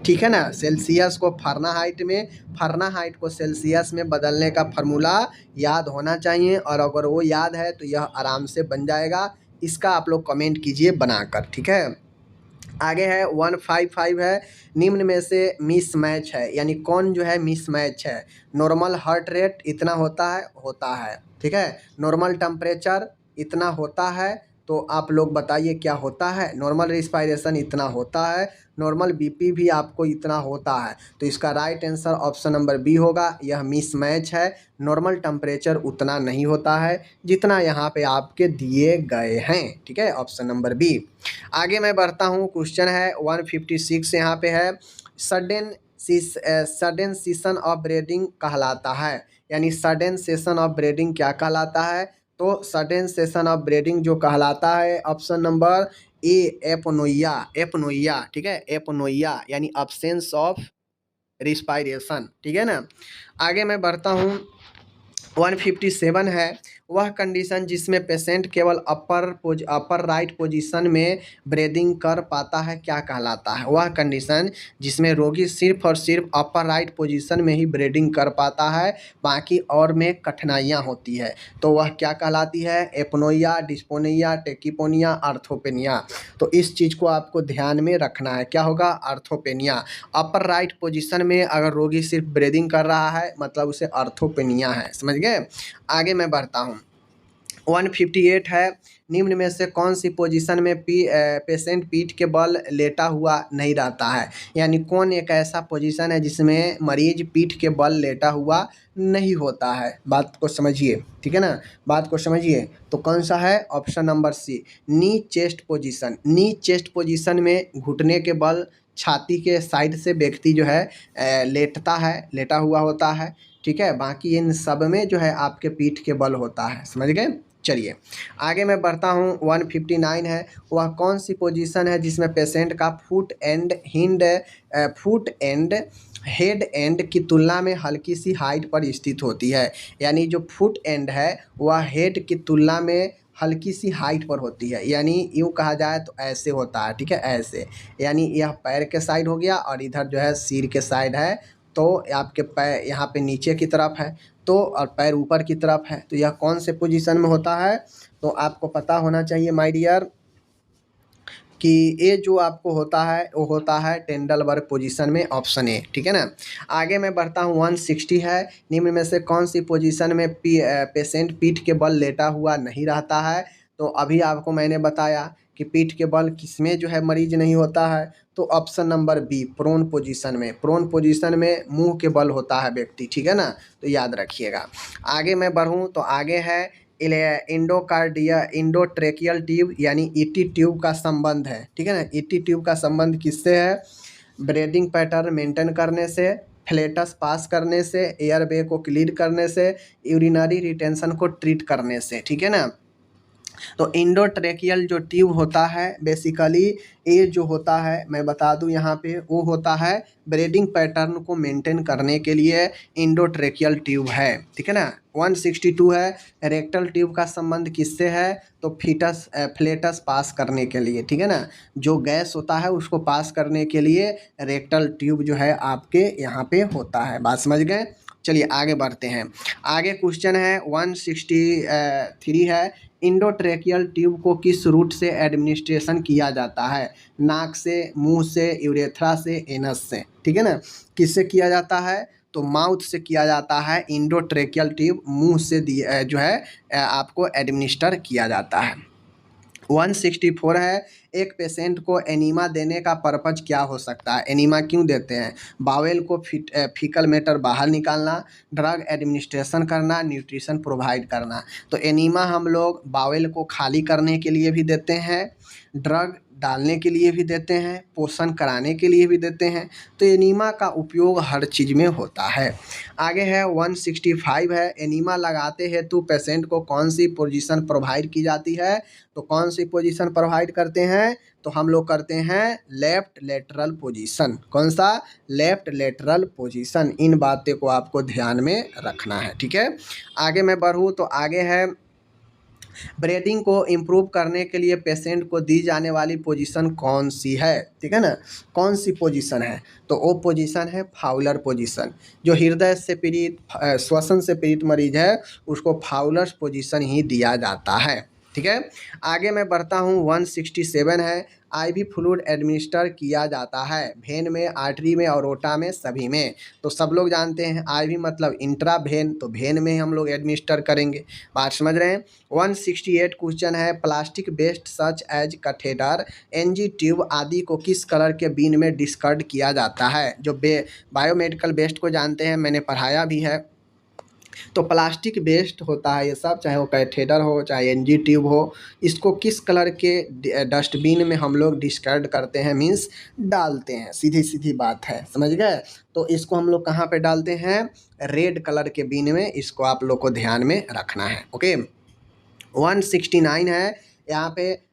ठीक है ना, सेल्सियस को फ़ारेनहाइट में, फ़ारेनहाइट को सेल्सियस में बदलने का फार्मूला याद होना चाहिए, और अगर वो याद है तो यह आराम से बन जाएगा। इसका आप लोग कमेंट कीजिए बनाकर। ठीक है, आगे है 155 है, निम्न में से मिसमैच है, यानी कौन जो है मिसमैच है। नॉर्मल हार्ट रेट इतना होता है, ठीक है, नॉर्मल टेम्परेचर इतना होता है, तो आप लोग बताइए क्या होता है। नॉर्मल रिस्पायरेशन इतना होता है, नॉर्मल बीपी भी आपको इतना होता है, तो इसका right answer option number B होगा। यह मिसमैच है, नॉर्मल टेम्परेचर उतना नहीं होता है जितना यहाँ पे आपके दिए गए हैं। ठीक है, ऑप्शन नंबर बी। आगे मैं बढ़ता हूँ, क्वेश्चन है 156 यहाँ पे है, सडन सेशन ऑफ ब्रीडिंग कहलाता है, यानी सडन सेशन ऑफ ब्रीडिंग क्या कहलाता है। तो सडन सेशन ऑफ ब्रीडिंग जो कहलाता है ऑप्शन नंबर ए एपनोइया, एपनोइया, ठीक है, एपनोइया यानी अब्सेंस ऑफ रिस्पायरेशन। ठीक है ना, आगे मैं बढ़ता हूँ 157 है, वह कंडीशन जिसमें पेशेंट केवल अपर राइट पोजीशन में ब्रीदिंग कर पाता है क्या कहलाता है। वह कंडीशन जिसमें रोगी सिर्फ और सिर्फ अपर राइट पोजीशन में ही ब्रीदिंग कर पाता है, बाकी और में कठिनाइयाँ होती है, तो वह क्या कहलाती है। एपनोइया, डिस्पोनिया, टेकिपोनिया, आर्थोपेनिया। तो इस चीज़ को आपको ध्यान में रखना है, क्या होगा, आर्थोपेनिया। अपर राइट पोजीशन में अगर रोगी सिर्फ ब्रीदिंग कर रहा है मतलब उसे आर्थोपेनिया है, समझ गए। आगे मैं बढ़ता हूँ 158 है, निम्न में से कौन सी पोजीशन में पेशेंट पीठ के बल लेटा हुआ नहीं रहता है, यानी कौन एक ऐसा पोजीशन है जिसमें मरीज पीठ के बल लेटा हुआ नहीं होता है। बात को समझिए, ठीक है ना, बात को समझिए। तो कौन सा है, option number C, knee chest position. Knee chest position में घुटने के बल छाती के साइड से व्यक्ति जो है लेटता है, लेटा हुआ होता है। ठीक है, बाकी इन सब में जो है आपके पीठ के बल होता है, समझ गए। चलिए आगे मैं बढ़ता हूँ 159 है, वह कौन सी पोजीशन है जिसमें पेशेंट का फुट एंड हेड एंड की तुलना में हल्की सी हाइट पर स्थित होती है, यानी जो फुट एंड है वह हेड की तुलना में हल्की सी हाइट पर होती है, यानी यूँ कहा जाए तो ऐसे होता है। ठीक है, ऐसे, यानी यह पैर के साइड हो गया और इधर जो है सिर के साइड है, तो आपके पैर यहाँ पे नीचे की तरफ है, तो और पैर ऊपर की तरफ है, तो यह कौन से पोजीशन में होता है। तो आपको पता होना चाहिए माय डियर कि ये जो आपको होता है वो होता है टेंडलबर्ग पोजीशन में, ऑप्शन ए। ठीक है ना, आगे मैं बढ़ता हूँ 160 है, निम्न में से कौन सी पोजीशन में पेशेंट पीठ के बल लेटा हुआ नहीं रहता है। तो अभी आपको मैंने बताया कि पीठ के बल किसमें जो है मरीज नहीं होता है, तो option number B, prone position में। प्रोन पोजीशन में मुंह के बल होता है व्यक्ति, ठीक है ना, तो याद रखिएगा। आगे मैं बढ़ूँ तो आगे है इंडोट्रेकियल ट्यूब यानी ईटी ट्यूब का संबंध है। ठीक है ना, ईटी ट्यूब का संबंध किससे है, ब्रीदिंग पैटर्न मेंटेन करने से, फ्लेटस पास करने से, एयरवे को क्लीयर करने से, यूरिनरी रिटेंशन को ट्रीट करने से। ठीक है ना, तो इंडोट्रेकियल जो ट्यूब होता है बेसिकली ये जो होता है मैं बता दूं यहाँ पे, वो होता है ब्रीदिंग पैटर्न को मेंटेन करने के लिए इंडोट्रेकियल ट्यूब है। ठीक है ना, 162 है, रेक्टल ट्यूब का संबंध किससे है, तो फ्लेटस पास करने के लिए। ठीक है ना, जो गैस होता है उसको पास करने के लिए रेक्टल ट्यूब जो है आपके यहाँ पे होता है। बात समझ गए। चलिए आगे बढ़ते हैं। आगे क्वेश्चन है 163 है, इंडोट्रेकियल ट्यूब को किस रूट से एडमिनिस्ट्रेशन किया जाता है, नाक से, मुंह से, यूरेथ्रा से, एनस से। ठीक है ना, किससे किया जाता है, तो माउथ से किया जाता है। इंडोट्रेकियल ट्यूब मुंह से जो है आपको एडमिनिस्टर किया जाता है। 164 है, एक पेशेंट को एनीमा देने का पर्पज क्या हो सकता है। एनीमा क्यों देते हैं, बावेल को फीकल मैटर बाहर निकालना, ड्रग एडमिनिस्ट्रेशन करना, न्यूट्रिशन प्रोवाइड करना। तो एनीमा हम लोग बावेल को खाली करने के लिए भी देते हैं, ड्रग डालने के लिए भी देते हैं, पोषण कराने के लिए भी देते हैं। तो एनीमा का उपयोग हर चीज़ में होता है। आगे है 165 है, एनीमा लगाते हेतु पेशेंट को कौन सी पोजीशन प्रोवाइड की जाती है? तो कौन सी पोजीशन प्रोवाइड करते हैं? तो हम लोग करते हैं लेफ्ट लेटरल पोजीशन। कौन सा? Left lateral position. इन बातें को आपको ध्यान में रखना है, ठीक है। आगे मैं बढ़ूँ तो आगे है ब्रीदिंग को इम्प्रूव करने के लिए पेशेंट को दी जाने वाली पोजीशन कौन सी है? ठीक है ना, कौन सी पोजीशन है? तो वो पोजीशन है फाउलर पोजीशन। जो हृदय से पीड़ित श्वसन से पीड़ित मरीज है उसको फाउलर पोजीशन ही दिया जाता है, ठीक है। आगे मैं बढ़ता हूँ 167 है, आईवी फ्लूइड एडमिनिस्टर किया जाता है वेन में, आर्टरी में और ओटा में, सभी में। तो सब लोग जानते हैं आईवी मतलब इंट्रा वेन, तो वेन में हम लोग एडमिनिस्टर करेंगे। बात समझ रहे हैं। 168 क्वेश्चन है, plastic waste such as catheter, NG tube आदि को किस कलर के बीन में डिस्कार्ड किया जाता है? जो बायोमेडिकल वेस्ट को जानते हैं, मैंने पढ़ाया भी है। तो प्लास्टिक वेस्ट होता है ये सब, चाहे वो कैथेटर हो चाहे एनजी ट्यूब हो, इसको किस कलर के डस्टबिन में हम लोग डिस्कार्ड करते हैं, मीन्स डालते हैं। सीधी सीधी बात है, समझ गए। तो इसको हम लोग कहाँ पे डालते हैं? रेड कलर के बिन में। इसको आप लोग को ध्यान में रखना है, ओके। 169 है, यहाँ पे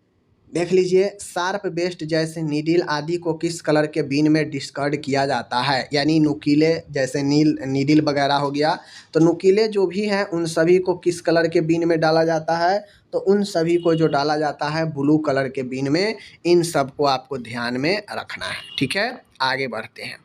देख लीजिए, शार्प वेस्ट जैसे नीडिल आदि को किस कलर के बीन में डिस्कार्ड किया जाता है? यानी नुकीले जैसे नीडिल वगैरह हो गया, तो नुकीले जो भी हैं उन सभी को किस कलर के बीन में डाला जाता है? तो उन सभी को जो डाला जाता है ब्लू कलर के बीन में। इन सब को आपको ध्यान में रखना है, ठीक है। आगे बढ़ते हैं।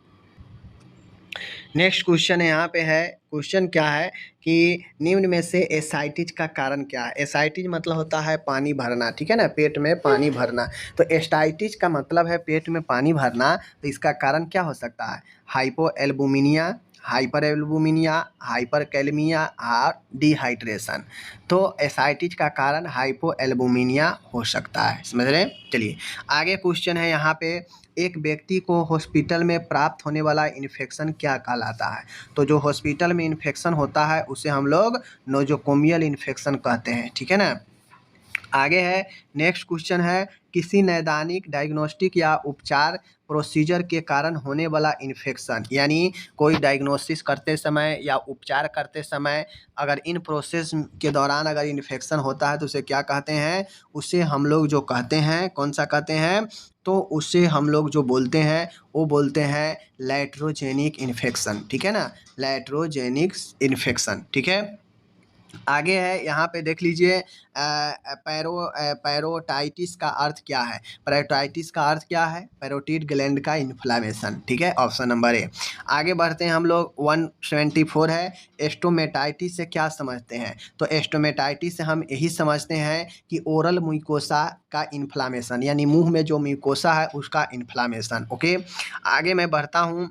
नेक्स्ट क्वेश्चन यहाँ पे है, क्वेश्चन क्या है कि निम्न में से एसाइटिस का कारण क्या है? एसाइटिस मतलब होता है पानी भरना, ठीक है ना, पेट में पानी भरना। तो एस्टाइटिस का मतलब है पेट में पानी भरना। तो इसका कारण क्या हो सकता है? हाइपोएल्बुमिनिया, हाइपर एल्बुमिनिया, हाइपरकैलेमिया और डिहाइड्रेशन। तो एसाइटिस का कारण हाइपोएल्बुमिनिया हो सकता है, समझ रहे हैं। चलिए आगे क्वेश्चन है यहाँ पे, एक व्यक्ति को हॉस्पिटल में प्राप्त होने वाला इन्फेक्शन क्या कहलाता है? तो जो हॉस्पिटल में इन्फेक्शन होता है उसे हम लोग नोजोकोमियल इन्फेक्शन कहते हैं, ठीक है ना। आगे है नेक्स्ट क्वेश्चन है, किसी नैदानिक डायग्नोस्टिक या उपचार प्रोसीजर के कारण होने वाला इन्फेक्शन, यानी कोई डायग्नोसिस करते समय या उपचार करते समय अगर इन प्रोसेस के दौरान अगर इन्फेक्शन होता है तो उसे क्या कहते हैं? उसे हम लोग जो कहते हैं, कौन सा कहते हैं? तो उसे हम लोग जो बोलते हैं वो बोलते हैं लैट्रोजेनिक इन्फेक्शन, ठीक है ना, लैट्रोजेनिक इन्फेक्शन, ठीक है। आगे है यहाँ पे देख लीजिए, पैरोटाइटिस का अर्थ क्या है? पैरोटाइटिस का अर्थ क्या है? पैरोटिड ग्लैंड का इन्फ्लामेशन, ठीक है, ऑप्शन नंबर ए। आगे बढ़ते हैं हम लोग 174 है, एस्टोमेटाइटिस से क्या समझते हैं? तो एस्टोमेटाइटिस से हम यही समझते हैं कि ओरल म्यूकोसा का इन्फ्लामेशन, यानी मुंह में जो म्यूकोसा है उसका इन्फ्लामेशन, ओके। आगे मैं बढ़ता हूँ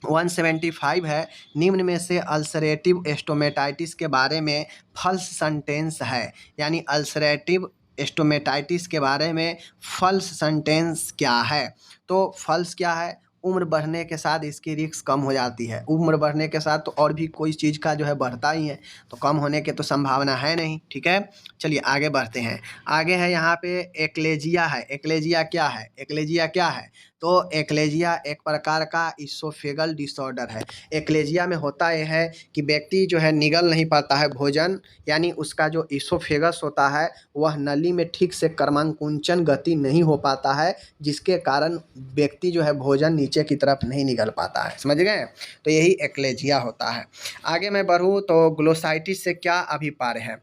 175 है, निम्न में से अल्सरेटिव एस्टोमेटाइटिस के बारे में फॉल्स सेंटेंस है, यानी अल्सरेटिव एस्टोमेटाइटिस के बारे में फॉल्स सेंटेंस क्या है? तो फॉल्स क्या है? उम्र बढ़ने के साथ इसकी रिस्क कम हो जाती है। उम्र बढ़ने के साथ तो और भी कोई चीज़ का जो है बढ़ता ही है, तो कम होने की तो संभावना है नहीं, ठीक है। चलिए आगे बढ़ते हैं। आगे है यहाँ पे एक्लेजिया है। एक्लेजिया क्या है? एक्लेजिया क्या है? तो एक्लेजिया एक प्रकार का इसोफेगल डिसऑर्डर है। एक्लेजिया में होता यह है कि व्यक्ति जो है निगल नहीं पाता है भोजन, यानी उसका जो इसोफेगस होता है वह नली में ठीक से क्रमांकुंचन गति नहीं हो पाता है, जिसके कारण व्यक्ति जो है भोजन नीचे की तरफ नहीं निगल पाता है, समझ गए। तो यही एक्लेजिया होता है। आगे मैं बढ़ूँ तो ग्लोसाइटिस से क्या अभिप्राय है?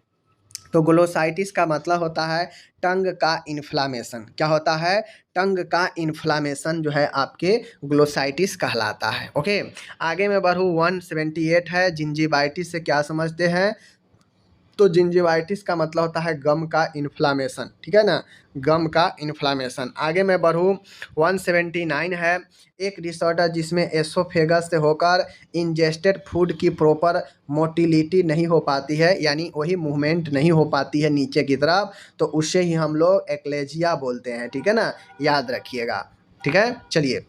तो ग्लोसाइटिस का मतलब होता है टंग का इन्फ्लामेशन। क्या होता है? टंग का इन्फ्लामेशन जो है आपके ग्लोसाइटिस कहलाता है, ओके। आगे मैं बढ़ूँ 178 है, जिंजिवाइटिस से क्या समझते हैं? तो जिंजिवाइटिस का मतलब होता है गम का इन्फ्लामेशन, ठीक है ना, गम का इन्फ्लामेशन। आगे मैं बढ़ूँ 179 है, एक डिसऑर्डर जिसमें एसोफेगस से होकर इंजेस्टेड फूड की प्रॉपर मोटिलिटी नहीं हो पाती है, यानी वही मूवमेंट नहीं हो पाती है नीचे की तरफ, तो उसे ही हम लोग एक्लेजिया बोलते हैं, ठीक है ना, याद रखिएगा, ठीक है। चलिए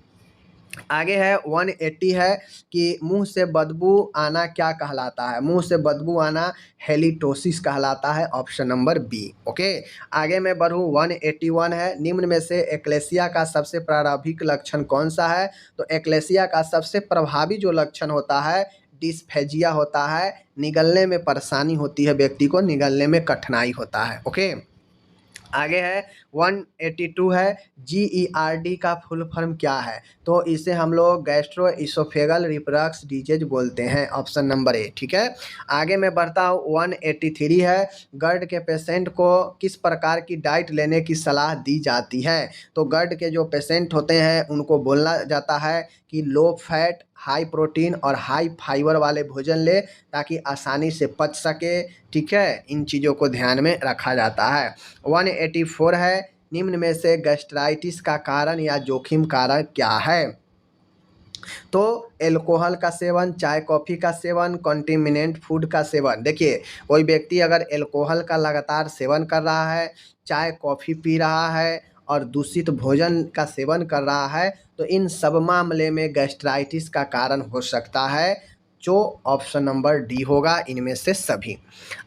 आगे है 180 है कि मुंह से बदबू आना क्या कहलाता है। मुंह से बदबू आना हेलिटोसिस कहलाता है, ऑप्शन नंबर बी। ओके, आगे मैं बढ़ूँ 181 है, निम्न में से एक्लेसिया का सबसे प्रारंभिक लक्षण कौन सा है। तो एक्लेसिया का सबसे प्रभावी जो लक्षण होता है डिस्फेजिया होता है, निगलने में परेशानी होती है, व्यक्ति को निगलने में कठिनाई होता है। ओके, आगे है 182 है, GERD का फुल फॉर्म क्या है। तो इसे हम लोग गैस्ट्रो इसोफेगल रिफ्लक्स डिजीज बोलते हैं, ऑप्शन नंबर ए। ठीक है, आगे मैं बढ़ता हूँ 183 है, गर्ड के पेशेंट को किस प्रकार की डाइट लेने की सलाह दी जाती है। तो गर्ड के जो पेशेंट होते हैं उनको बोलना जाता है कि लो फैट, हाई प्रोटीन और हाई फाइबर वाले भोजन ले ताकि आसानी से पच सके। ठीक है, इन चीज़ों को ध्यान में रखा जाता है। 184 है, निम्न में से गैस्ट्राइटिस का कारण या जोखिम कारक क्या है। तो एल्कोहल का सेवन, चाय कॉफ़ी का सेवन, कंटेमिनेंट फूड का सेवन। देखिए, कोई व्यक्ति अगर एल्कोहल का लगातार सेवन कर रहा है, चाय कॉफ़ी पी रहा है और दूषित भोजन का सेवन कर रहा है, तो इन सब मामले में गैस्ट्राइटिस का कारण हो सकता है, जो ऑप्शन नंबर डी होगा इनमें से सभी।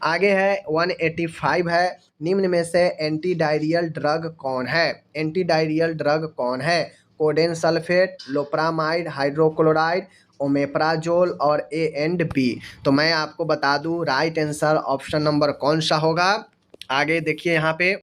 आगे है 185 है, निम्न में से एंटी डायरियल ड्रग कौन है। एंटी डायरियल ड्रग कौन है। Codeine sulphate, loperamide, hydrochloride, omeprazole और ए एंड बी। तो मैं आपको बता दूं राइट आंसर ऑप्शन नंबर कौन सा होगा। आगे देखिए यहाँ पे